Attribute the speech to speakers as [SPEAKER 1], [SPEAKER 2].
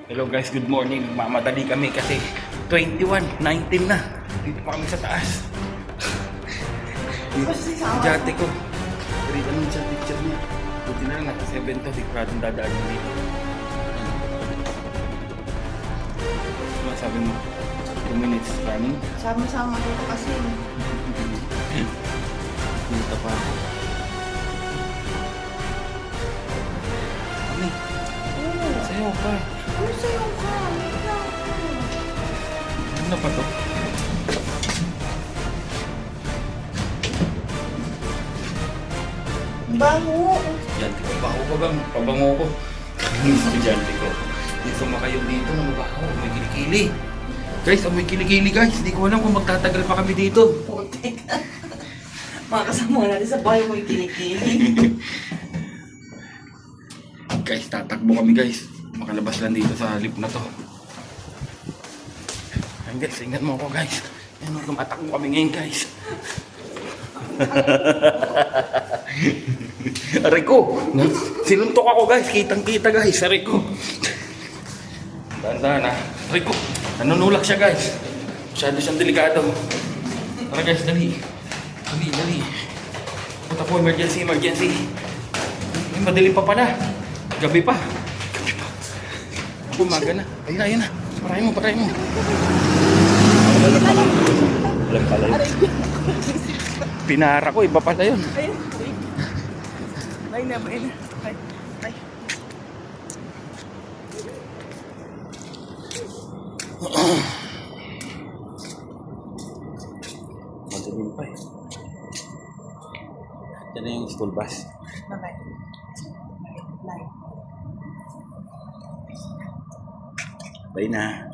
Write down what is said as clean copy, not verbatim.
[SPEAKER 1] Hello guys, good morning. Mamadali kami kasi 19 na. Dito pa kami sa taas. Jate ko. Rito naman siya picture niya. Buti na lang nasa 7 to. Di ko natin dadaan yung dito. Ano sabi mo? 2 minutes running?
[SPEAKER 2] Sama-sama dito kasi.
[SPEAKER 1] Dito pa ako. Mami, sayo ka.
[SPEAKER 2] Ano sa'yo ka? Wait lang.
[SPEAKER 1] Ano pa to?
[SPEAKER 2] Bango.
[SPEAKER 1] Estudyante ko. Baho ka bang? Pabango ko. Estudyante ko. Hindi sumakayo dito na mabaho. May kilikili. Guys, may kilikili guys. Hindi ko alam kung magtatagal pa kami dito.
[SPEAKER 2] Putik. Mga kasama natin sa bahay mo yung kinikili.
[SPEAKER 1] Guys, tatakbo kami guys. Makalabas lang dito sa lip na to. Ayun guys, ingat mo ako guys. Ayun, tumatakbo kami ngayon guys. Aray ko! Sinuntok ako guys. Kitang kita guys. Aray ko. Dahan-dahan ha. Aray ko. Nanunulak siya guys. Masyado siyang delikado. Tara guys, dali. Dali. Punta po, emergency. Ay, madilim pa pala. Gabi pa. Umaga na. Ayun na. Parahin mo. Alam pala yun. Pinara ko, iba pala yun.
[SPEAKER 2] Ayun. Ay na. Ay.
[SPEAKER 1] Madilim pa eh. Yan na yung school bus.
[SPEAKER 2] Bye-bye. Bye.
[SPEAKER 1] Bye na.